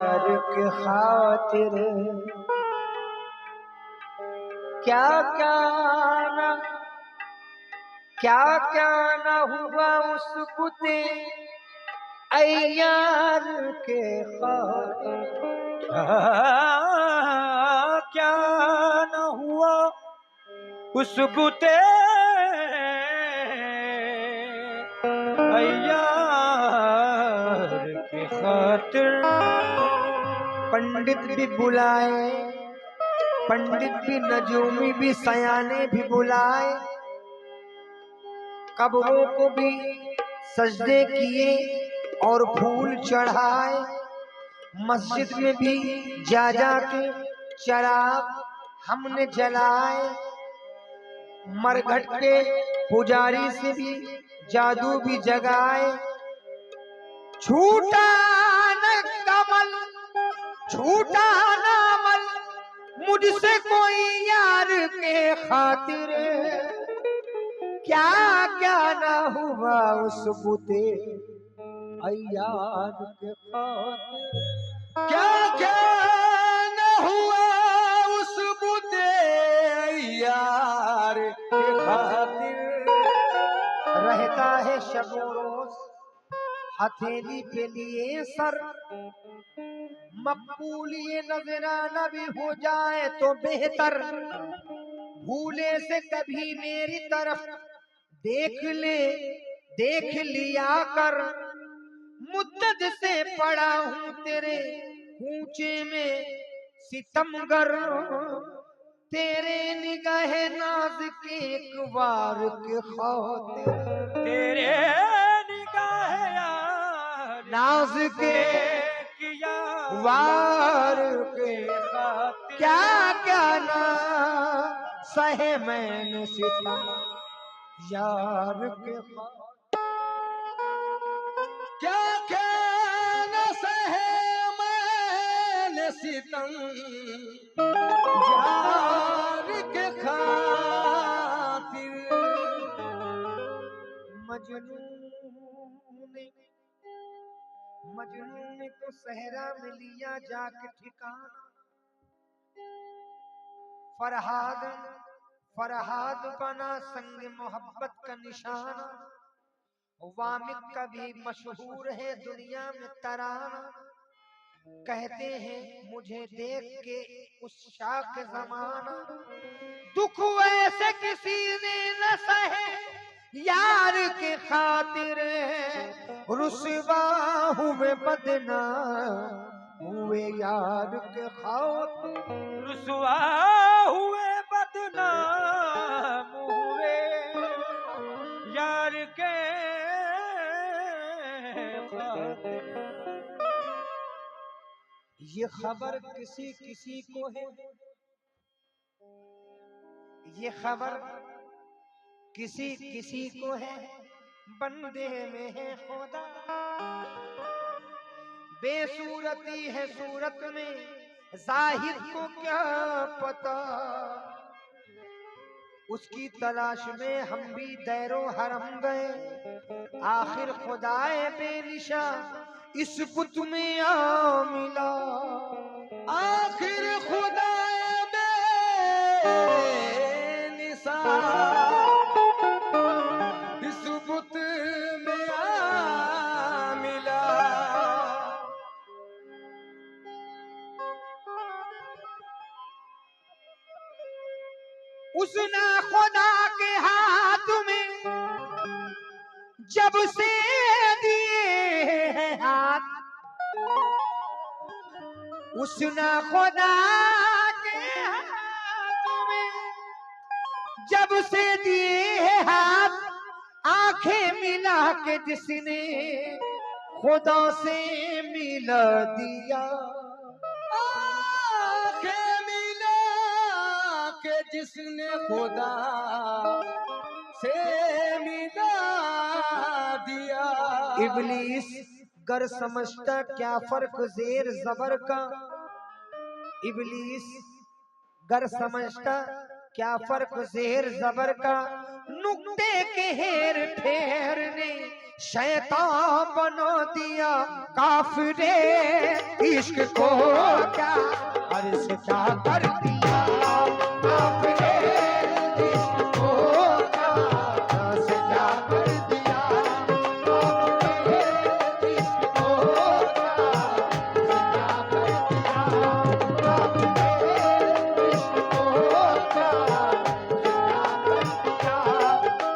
यार के खातिर क्या क्या ना क्या क्या ना हुआ उस बुते यार के खातिर क्या न हुआ उस बुते यार के खातिर। पंडित भी बुलाए, पंडित भी, नजूमी भी, सयाने भी बुलाए, कब्रों को भी सजदे किए और फूल चढ़ाए, मस्जिद में भी जा के चराग हमने जलाए, मरघट के पुजारी से भी जादू भी जगाए। छूटा न कमल छूटा न अमल मुझसे कोई यार के खातिर क्या क्या ना हुआ उस बुते यार के खातिर। क्या क्या न हुआ उस बुते यार के खातिर। रहता है शबो रोज हथेली पे लिए सर, मकबूल ये नजराना भी हो जाए तो बेहतर। भूले से कभी मेरी तरफ देख लिया कर, मुद्दत से पड़ा हूँ तेरे ऊंचे में सितमगर। तेरे निगाह नाज के एक वार के खातिर, तेरे निगाह नाज के वार के खातिर। क्या क्या ना सहे मैंने सितम यार के खातिर। क्या क्या न सहे मैंने सितम यार के खातिर। मजनू ने तो सहरा में लिया जाके ठिकाना। फरहाद बना संग मोहब्बत का निशाना। वामिक का भी मशहूर है दुनिया में तराना। कहते हैं मुझे देख के उस शाख जमाना, दुख ऐसे किसी ने न सहे यार के खातिर। रुसवा हुए बदनाम हुए यार के खातिर। रुसवा हुए बदनाम हुए यार के खातिर। ये खबर किसी किसी को है, ये खबर किसी किसी को है, बंदे में है खुदा। बेसूरती है सूरत में, जाहिर को क्या पता। उसकी तलाश में हम भी दैरो हरम गए, आखिर खुदाए बेनिशा इस बुत में आ मिला। आखिर खुदाए बेनिशा इस बुत में आ मिला। उस ना खुदा के हाथ में जब से दिए हैं हाथ, उस ना खुदा के हाथ में जब से दिए हैं हाथ, आंखें मिला के जिसने खुदा से मिला दिया। आंखें मिला के जिसने खुदा से मिला दिया। इब्लीस गर समझता क्या फर्क जेर जबर का, इब्लीस गर समझता क्या फर्क ज़ेर ज़बर का नुक्ते के हेर फेर ने शैतान बना दिया काफिरे इश्क को क्या अर्ज़ क्या कर दिया काफिरे इश्क को क्या अर्ज़ क्या कर दिया काफिरे इश्क को क्या अर्ज़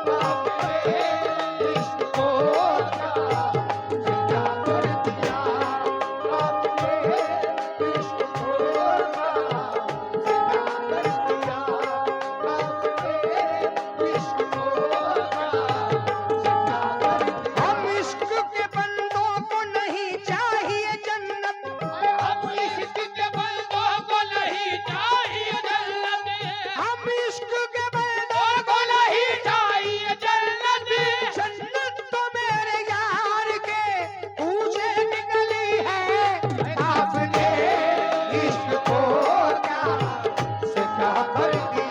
क्या कर दिया काफिरे इश्क को क्या कर दिया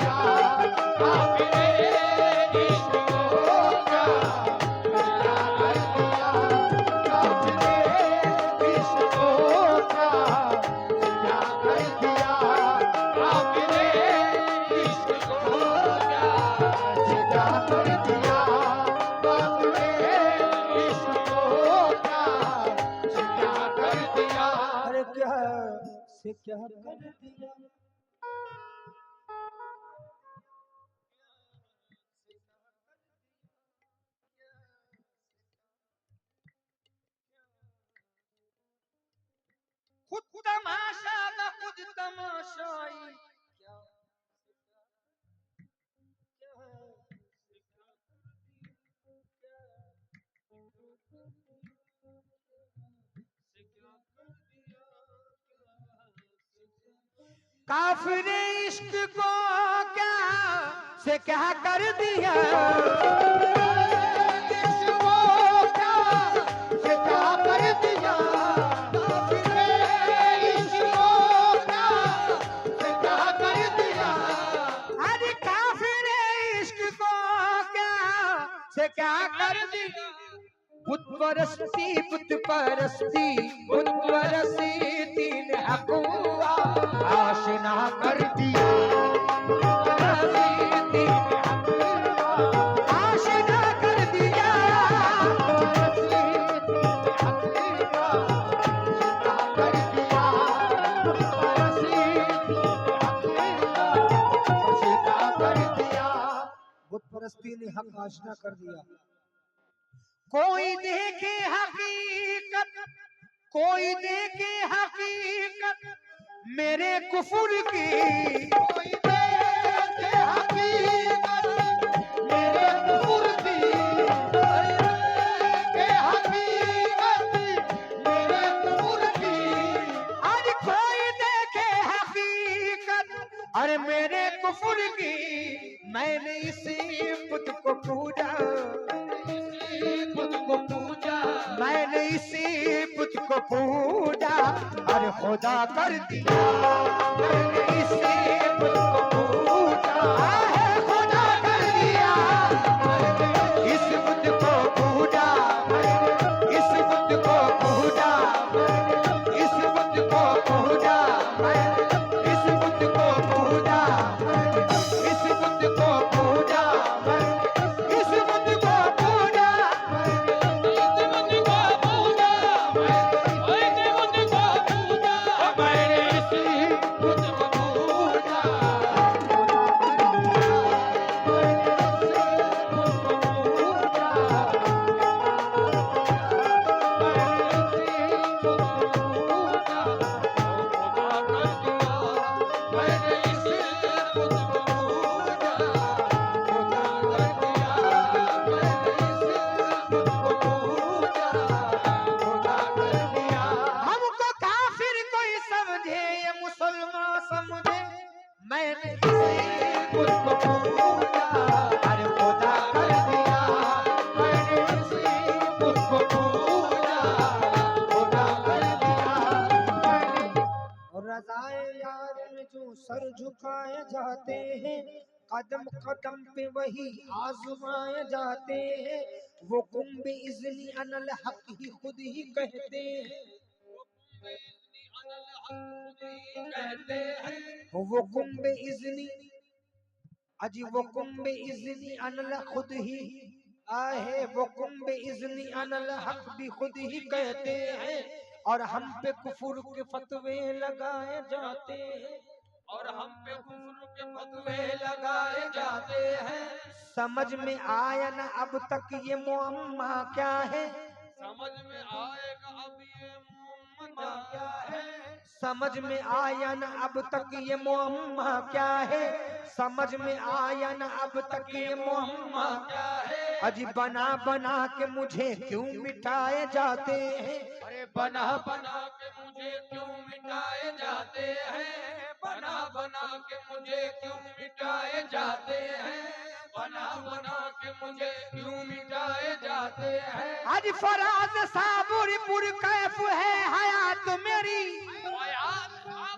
खुद तमाशा न खुद तमाशाई काफिरे इश्क को क्या से क्या कर दिया इश्क को क्या से क्या कर दिया काफिरे इश्क को क्या से क्या कर दिया अरे काफिरे इश्क को क्या से क्या कर दिया बुत परस्ती तीन हकुआ आशना कर दिया आशना कर दिया बुत परस्ती ने हक आशना कर दिया कोई देखे हकीकत कोई देखे हकीकत मेरे कुफुर की कोई देखे हकीकत मेरे कुफुर की देखे हकीकत मेरे कुफुर की अरे कोई देखे हकीकत अरे मेरे कुफुर की मैंने इसी बुत को पूजा मैंने इसी बुत को पूजा अरे खुदा कर दिया मैंने इसी बुत को पूजा खुदा कर दिया इस बुत को पूजा इस बुत को पूजा इस बुत को पूजा इस बुत को पूजा इस बुत को पूजा इस बुत को पूजा सर झुकाए जाते हैं कदम कदम पे वही आजमाए जाते हैं। वो कुंभ इज़्नी अनल हक ही खुद ही कहते हैं। वो कुंभ इज़्नी अजी वो कुंभ इज़्नी अनल खुद ही आहे। वो कुंभ इज़्नी अनल हक भी खुद ही कहते हैं। और हम पे कुफर के फतवे लगाए जाते हैं। और हम पे कुफर के फतवे लगाए जाते हैं। समझ में आया ना अब तक ये मुअम्मा क्या है। समझ में आएगा अब ये मुअम्मा क्या है। समझ में आया ना अब तक ये मुअम्मा क्या है। समझ में आया ना अब तक ये मुअम्मा क्या है। अजी बना बना के मुझे क्यों मिटाए जाते हैं। अरे बना बना के मुझे क्यों मिटाए जाते हैं। बना बना के मुझे क्यों मिटाए जाते हैं। बना बना के मुझे क्यों मिटाए जाते हैं। आज फराज साबुरपुर कैफ है हयात मेरी।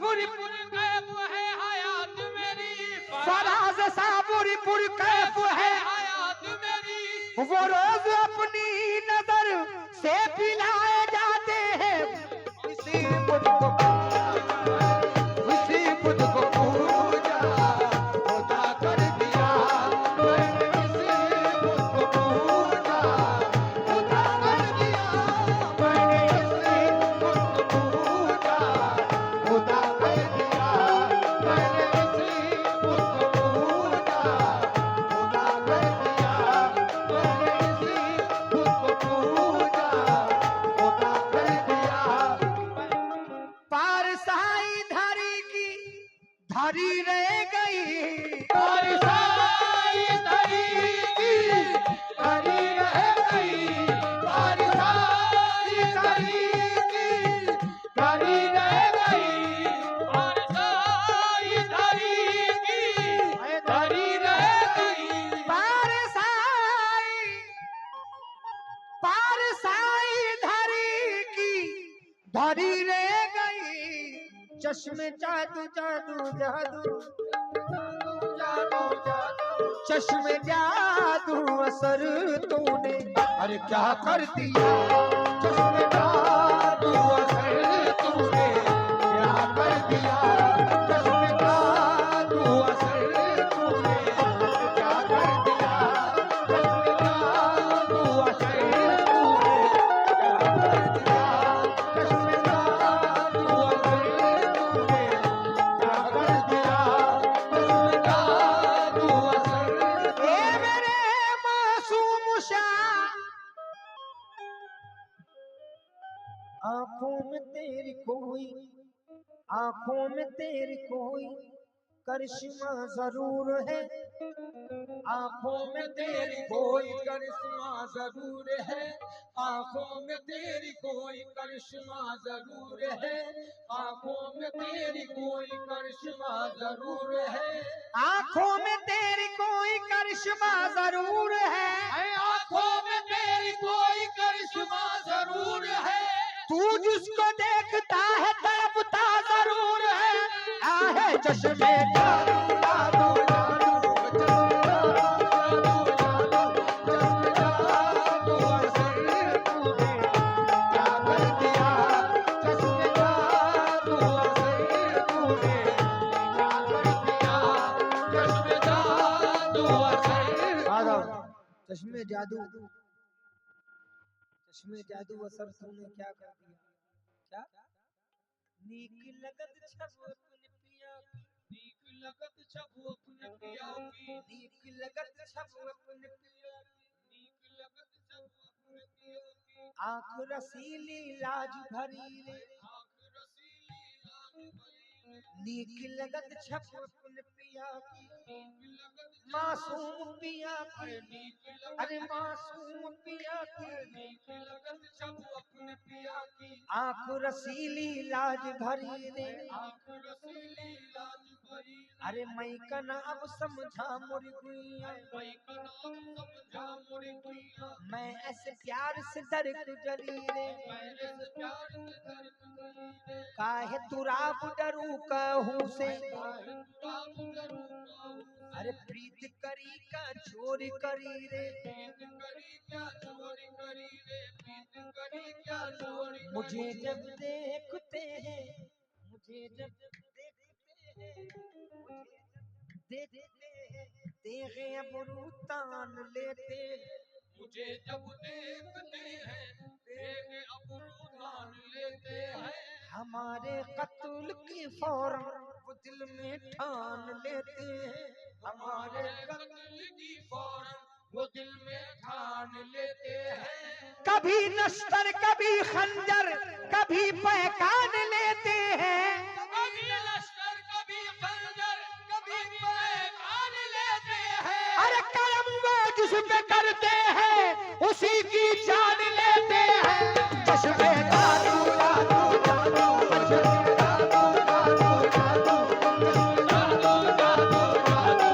बुरपुर कैफ है हयात मेरी। फराज साबुरपुर कैफ है हयात मेरी। वो रोज अपनी नजर से पिलाए जाते हैं। इसी बुत को इसी बुत को पूजा खुदा कर दिया। मैंने इसी बुत को पूजा खुदा कर दिया। मैंने इसी बुत को पूजा खुदा कर दिया। मैंने इसी बुत को पूजा खुदा कर दिया। मैंने इसी बुत को पूजा खुदा कर दिया। पारसाई धरी की धरी रह गई। पारसाई धरी की धरी रह गई। पारसाई धरी की धरी रह गई। पारसाई धरी की धरी रह गई। पारसाई धरी की धरी रह गई। चश्मे जादू जादू जादू जादू जादू चश्मे जादू असर तूने अरे क्या कर दिया। चश्मे जादू असर तूने क्या कर दिया। चश्मे जादू असर तूने क्या कर दिया। चश्मे जादू असर तूने क्या कर दिया। चश्मे जादू असर तूने क्या कर दिया। चश्मे जादू असर ए मेरे मासूम शाह। आंखों में तेरी कोई आंखों में तेरी कोई करिश्मा जरूर है। आंखों में तेरी कोई करिश्मा जरूर है। आंखों में तेरी कोई करिश्मा जरूर है। आंखों में तेरी कोई करिश्मा जरूर है। आंखों में तेरी कोई करिश्मा जरूर है। आंखों में तेरी कोई करिश्मा जरूर है। तू जिसको देखता है तड़पता जरूर है। आहे चश्मे जादू जादू जादू चश्मे जादू असर तूने क्या कर दिया। चश्मे जादू असर तूने क्या कर दिया। चश्मे जादू असर चश्मे जादू असर तूने क्या कर दिया। क्या नीक लगत छब अपने पिया की। नीक लगत छब अपने पिया की। नीक लगत छब अपने पिया की। नीक लगत छब अपने पिया की। आँख रसीली लाज भरी रे। आँख रसीली लाज भरी रे। नीक लगत छब अपने पिया की। नीक लगत मासूम पिया की। अरे मासूम पिया की। नीक लगत छब अपने पिया की। आँख रसीली लाज भरी रे। आँख रसीली लाज भरी। अरे मैं कना अब समझा मोरी गुइया। मैं कना अब समझा मोरी गुइया। मैं ऐसे प्यार से डर जली रे। मैं ऐसे प्यार से डर जली रे। काहे तुराब डरू कहूँ से। काहे तुराब डरू अरे प्रीत करी का चोरी करी रे, प्रीत करी क्या चोरी करी रे, प्रीत करी क्या चोरी। मुझे जब देखते हैं, मुझे जब देखते हैं, मुझे जब देखते हैं, तेरे अबरू तान लेते हैं। मुझे जब देखते हैं तेरे अबरू तान लेते हैं। हमारे कत्ल की फौरन वो दिल में ठान लेते हैं। हमारे कत्ल की फौरन वो दिल में ठान लेते हैं। कभी नश्तर कभी खंजर कभी पैकान लेते हैं। कभी लश्कर कभी खंजर कभी पैकान लेते हैं। अरे कर्म वो जिस पे करते हैं उसी की जान लेते हैं। चश्मे जादू जादू जादू, चश्मे जादू जादू जादू, जादू जादू जादू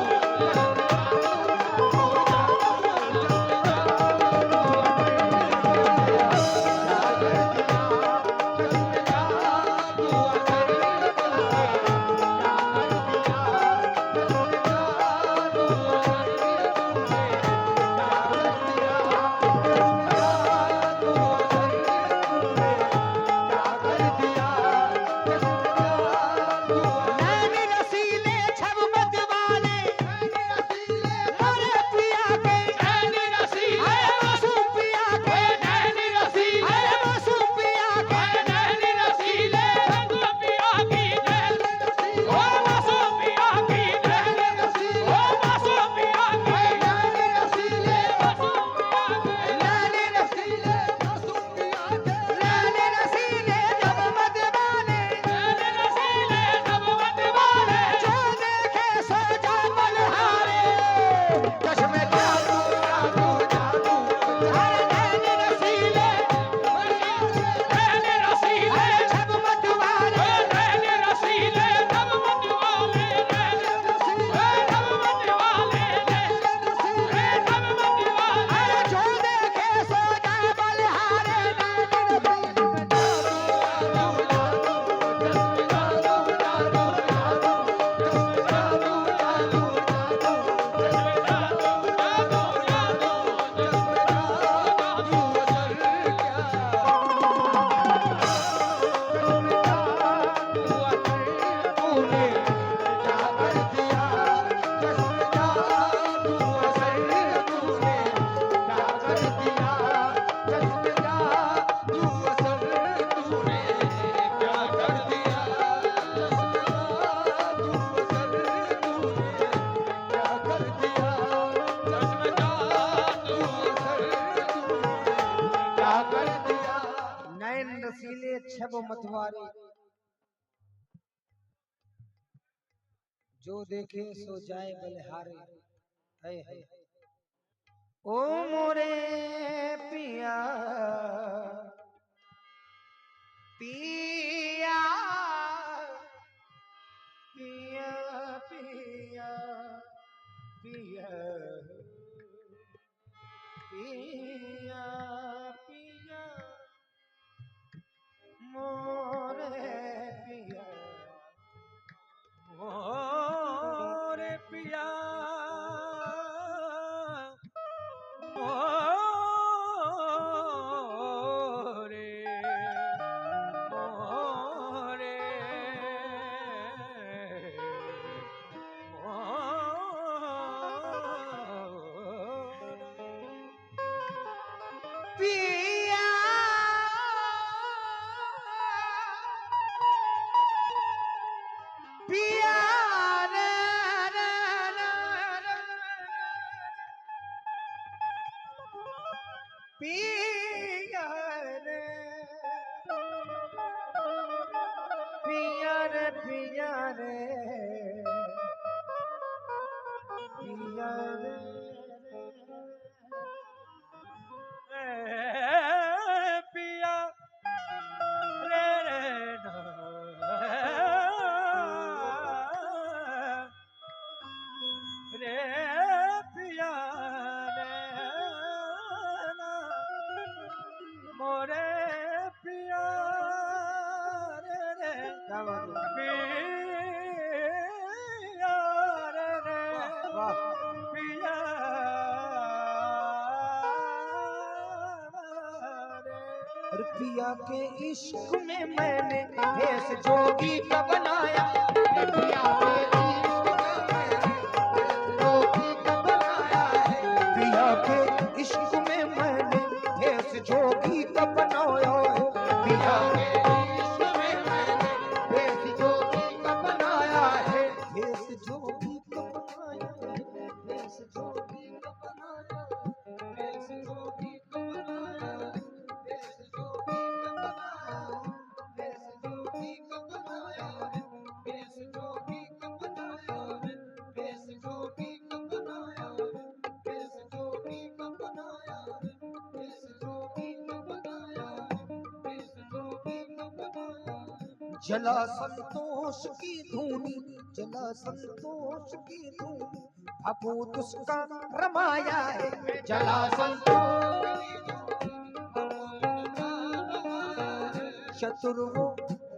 नैन रसीले छबमत वाले, मोरे पिया के, नैन रसीले, अरे मासूम पिया के, नैन रसीले, अरे मासूम पिया के, नैन रसीले, रंग पिया की नैन, ओ मासूम पिया की नैन, ओ मासूम पिया की नैन रसीले, मासूम पिया की नैन रसीले मासूम पिया के, नैन रसीले छबमत वाले, नैन रसीले सब मत वाले। जो देखे सो जा बलहारे। चश्मे जादू जादू जादू, अरे नैन रसीले, नैन रसीले, अरे छबमत वाले, नैन रसीले सब मत वाले, नैन सब मत वाले, नैन सब मत वाले। अरे जो देखे सो जा बलहारे। नैन रसीले छब मतवारे, जो देखे सो जाए बलिहारे। है ओ मोरे पिया पिया पिया पिया पिया पिया पिया मोरे पिया, मोरे पिया, मोरे मोरे पिया पिया रे रे रे रे, पिया रे पिया रे पिया रे पिया रे पिया रे रे रे पिया रे मोरे पिया रे रे पिया रे रे और पिया के इश्क में मैंने भेष जोगी का बनाया, पिया के इश्क में मैंने भेष जोगी का बनाया है। पिया के इश्क में मैंने भेष जोगी का बनाया है, भेष जोगी का बनाया है, भेष जोगी का बनाया है, भेष जोगी का बनाया है, भेष जोगी का बनाया है, भेष जोगी का बनाया है, भेष जोगी का बनाया है, भेष जोगी का बनाया है, भेष जोगी का बनाया है, भेष जोगी का बनाया है, भेष जोगी का बनाया है। जला संतोष की धूनी, जला संतोष की धूनी, भभूत उसका रमाया है, जला संतोष की चतुर वो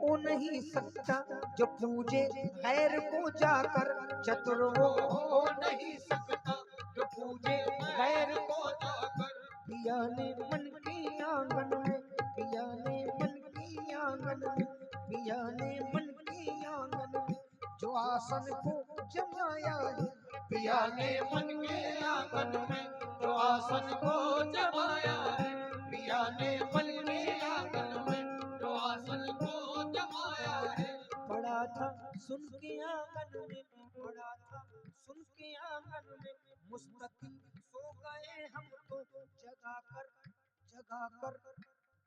हो नहीं सकता जो पूजे गैर को जाकर, चतुर वो हो नहीं सकता जो पूजे गैर को जाकर। पिया ने मन की आंगन में, पिया ने मन की आंगन में, पिया ने मन की आंगन में जो आसन को जमाया है, पिया ने मन के आंगन में जो आसन को जमाया है, पिया ने मन के आंगन में जो आसन को जमाया है। पड़ा था सुन के आंगन में, पड़ा था सुन के आंगन में, मुस्तकिल सो गए हम तो जगाकर जगाकर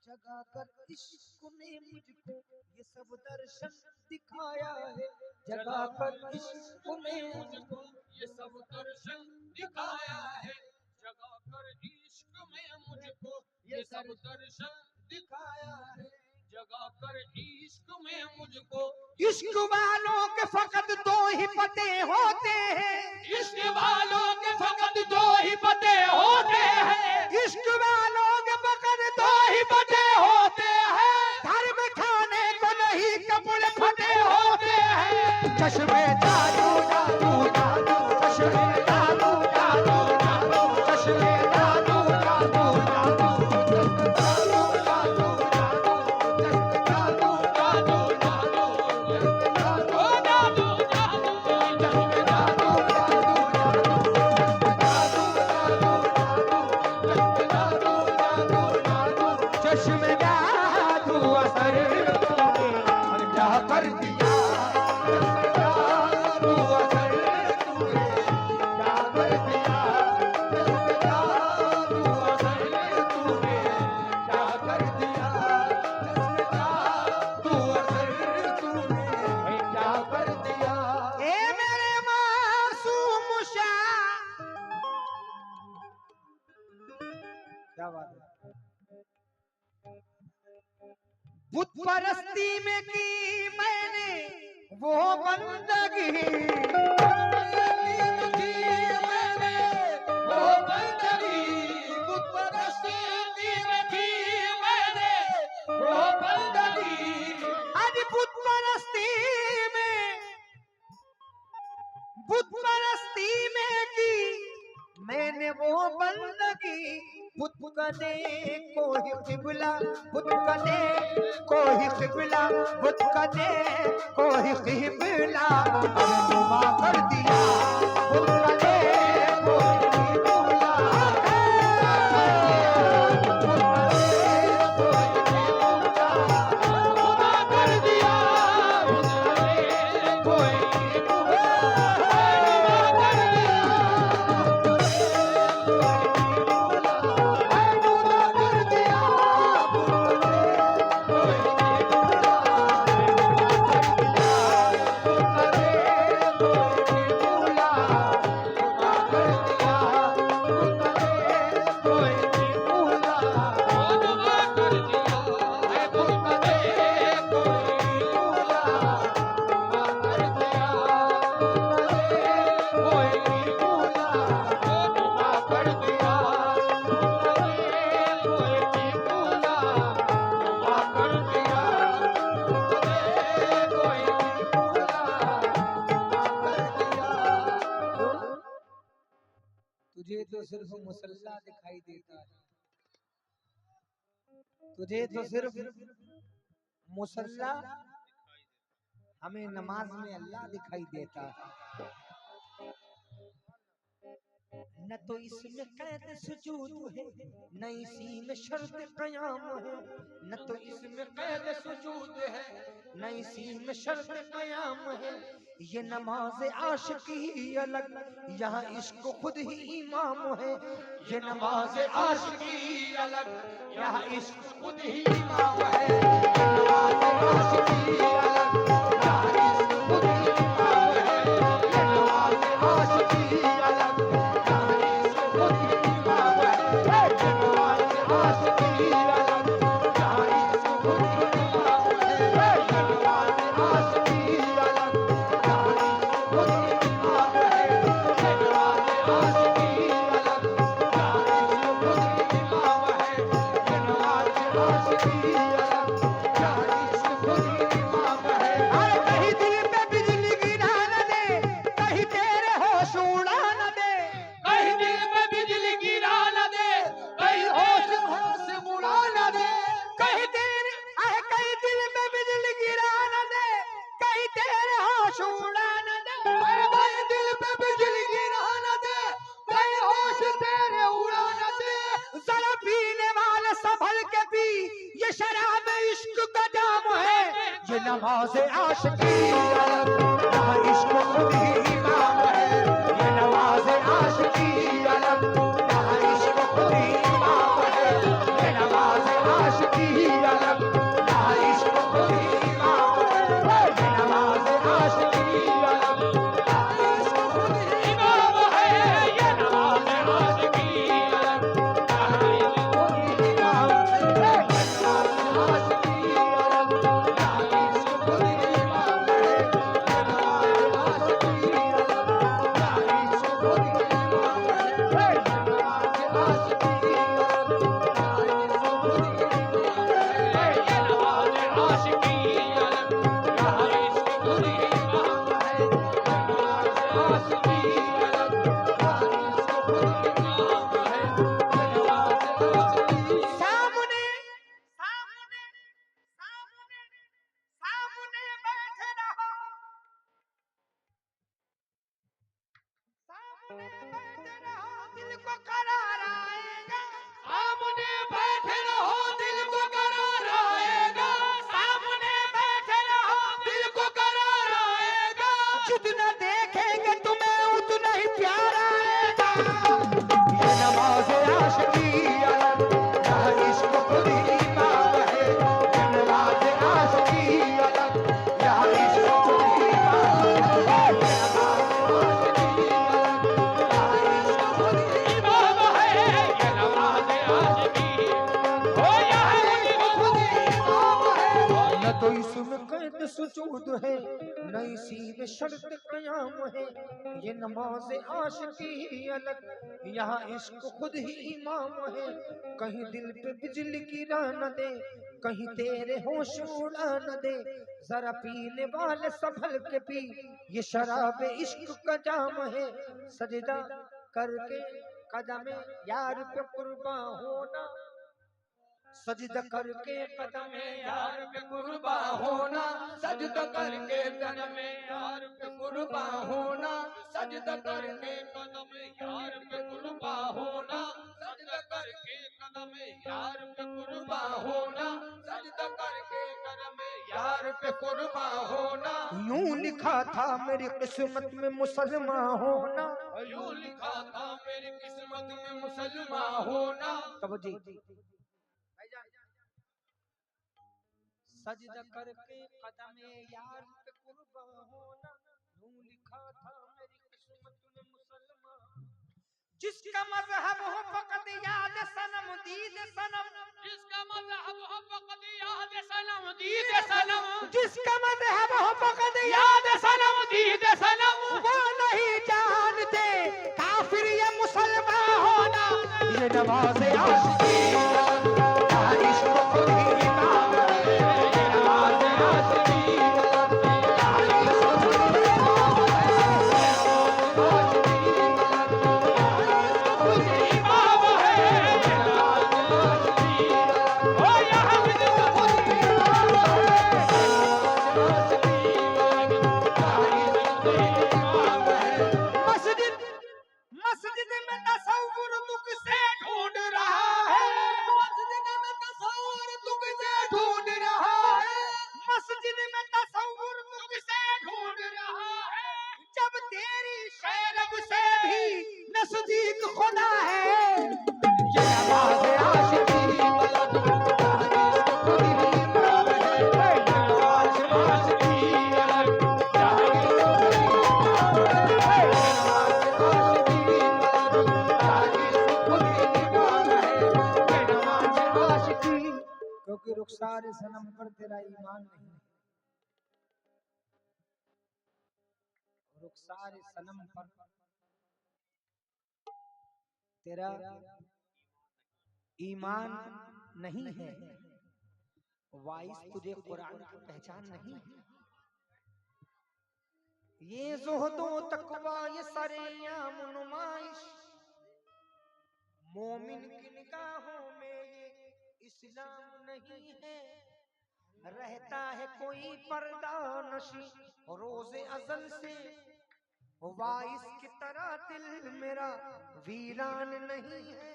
जगाकर इश्क ने मुझको ये सब दर्शन दिखाया है, जगाकर इश्क ने मुझको ये सब दर्शन दिखाया है, जगाकर इश्क में मुझको ये सब दर्शन दिखाया है, जगाकर इश्क में मुझको। इश्क वालों के फकत दो ही पते होते हैं, इश्क वालों के फकत दो ही पते होते हैं, इश्क वालों के फकत दो ही पते होते हैं, धर्म खाने को नहीं कपड़े फटे होते हैं। चश्मे जादू जादू जादू, चश्मे जादू जादू जादू, चश्मे जादू जादू जादू, जादू जादू जादू, जादू जादू जादू, ओ जादू जादू चश्मे जादू जादू जादू, चश्मे जादू असर तूने क्या कर दिया, जादू असर तूने क्या कर दिया, जादू असर तूने क्या कर दिया, जादू असर तूने क्या कर दिया। ए मेरे मासूम शाह, क्या बात है। बुत परस्ती में की मैंने वो बंदगी, मैंने वो बंदगी, बुत परस्ती में की मैंने वो बंदगी, आज बुत परस्ती में की मैंने वो बंदगी, बुत कदे कोई किबला, बुत कदे कोई किबला, बुत कदे कोई किबला, नुमा कर दिया, बुत कदे कोई किबला, बुत कदे कोई किबला, नुमा कर दिया, बुत कदे कोई किबला, नुमा कर दिया, तुझे तो सिर्फ मुसल्ला दिखाई देता है, तुझे तो सिर्फ मुसल्ला, हमें नमाज में अल्लाह दिखाई देता है। न तो इसमें कैद सुजूद है, न इसी में शर्त कयाम है। न तो इसमें कैद सुजूद है, न इसी में शर्त कयाम है। ये नमाज आशिकी अलग, यहाँ इश्क खुद ही इमाम है। ये नमाज आशिकी अलग, यहाँ इश्क खुद ही इमाम है। ये नमाज आशिकी अलग, यहाँ इश्क खुद ही इमाम है। ये नमाज आशिकी अलग, नमाज आशिकी अलग, यहाँ इश्क खुद ही इमाम है। ये नमाज आशिकी अलग, यहाँ इश्क खुद ही इमाम है। ये नमाज आशिकी अलग, यहाँ इश्क खुद ही इमाम है। ये नमाज आशिकी अलग, यहाँ इश्क खुद ही इमाम है। ये नमाज आशिकी अलग, यहाँ इश्क खुद ही इमाम है। ये नमाज आशिकी अलग, दिल को करार आएगा। सामने बैठे रहो, दिल को करार आएगा। सामने बैठे रहो, दिल को करार आएगा। जितना देखेंगे तुम्हें उतना ही प्यार आएगा। ये नमाज आशिकी अलग, यहाँ इश्क खुद ही इमाम है। ये नमाज आशिकी अलग, यहाँ इश्क खुद ही इमाम है। ये नमाज तो इसमें कैद सुजूद है, न इसी में शर्त कयाम है। ये नमाज आशिकी अलग, यहाँ इश्क खुद ही इमाम है। कहीं दिल पे बिजली गिरा न दे, कहीं तेरे होश उड़ा न दे। जरा पीने वाले संभल के पी, ये शराब इश्क का जाम है। सजदा करके कदम यार पे कुर्बान होना, सजदा करके कदम यार पे कुर्बान होना। सजदा करके कदम यार पे कुर्बान होना। सजदा करके कदम यार पे कुर्बान होना। सजदा करके कदम यार पे कुर्बान होना। सजदा करके कदम यार पे कुर्बान होना। यूं लिखा था मेरी किस्मत में मुसलमान होना। यूं लिखा था मेरी किस्मत में मुसलमान होना। तब जी सजदा करके कदम यार पे कुर्बान होना। यूं लिखा था मेरी किस्मत में मुसलमान। जिसका मजहब हो फकत याद सनम दीद सनम। जिसका मजहब हो फकत याद सनम दीद सनम। जिसका मजहब हो फकत याद सनम दीद सनम। वो नहीं जानते काफिर या मुसलमान होना। ये नमाज आशिकी अलग, यहाँ इश्क खुद ही इमाम है। ये नमाज आशिकी अलग, यहाँ इश्क खुद ही इमाम है। ये नमाज आशिकी अलग, यहाँ इश्क खुद ही इमाम है। ये नमाज आशिकी अलग, ओ या ईमान नहीं है। रुखसार सनम पर तेरा ईमान नहीं है। वाइस तुझे कुरान की पहचान नहीं है। ये ज़ुहदो तकवा ये सरेआम नुमाइश मोमिन की निगाहों में ये इस्लाम नहीं है। रहता है कोई पर्दा नशी रोज़े अज़ल से वाइस की तरह दिल मेरा वीरान नहीं है।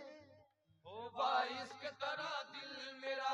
ओ वाइस की तरह दिल मेरा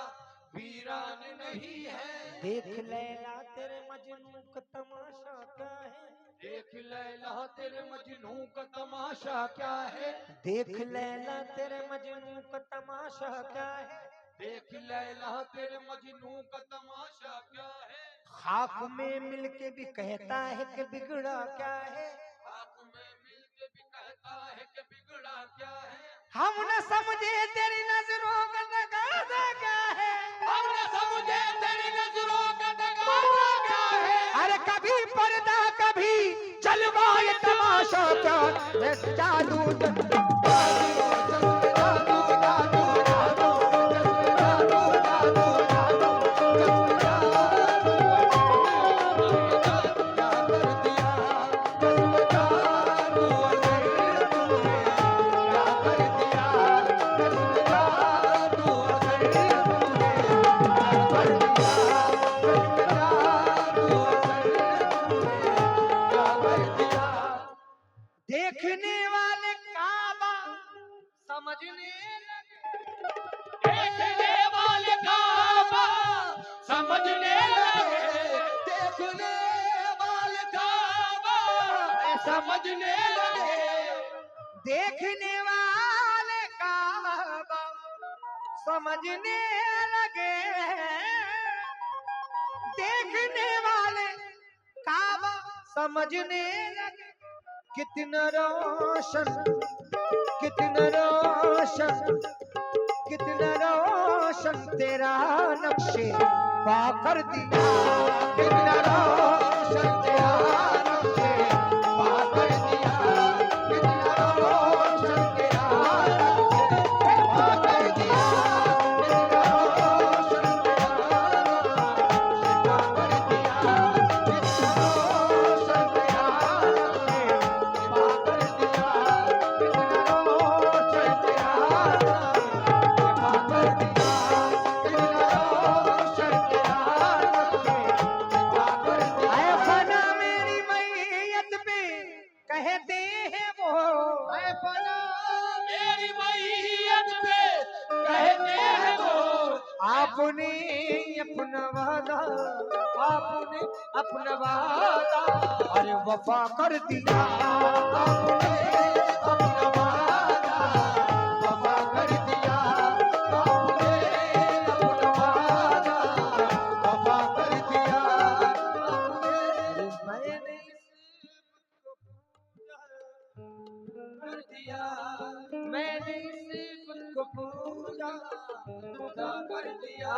वीरान नहीं है। देख लैला तेरे मजनू का तमाशा क्या है। देख लैला तेरे मजनू का तमाशा क्या है। देख लैला तेरे मजनू का तमाशा क्या है। देख लैला तेरे मजनू का तमाशा क्या है। खाक में मिलके भी कहता है कि बिगड़ा क्या है। खाक में मिलके भी कहता है कि बिगड़ा क्या है। हम न समझे तेरी नजरों का तकाज़ा क्या है। हम न समझे तेरी नजरों का तकाज़ा क्या है। अरे कभी पर्दा कभी जलवा ये तमाशा क्या है। जादू देखने वाले काबा समझने देखने वाले काबा समझने लगे। देखने वाले काबा समझने लगे। देखने वाले काबा समझने लगे। देखने वाले काबा समझने लगे। कितना रोशन कितना रोशन कितना रोशन तेरा नक्शे पा कर दिया। कितना रोशन तेरा नक्शे पा कर दिया। कितना रोशन तेरा नक्शे पा कर दिया। कितना रोशन तेरा नक्शे पा कर दिया। कितना रोशन तेरा नक्शे पा कर दिया। कितना रोशन तेरा कहते हैं वो मेरी मैयत पे कहते हैं वो। आपने अपना वादा आपने अपना वादा अरे वफा कर दिया। आपने अपना वादा वफा कर दिया। आपने अपना वादा वफा कर दिया। मैंने कर दिया। मैंने इसे खुद को पूजा खुदा कर दिया।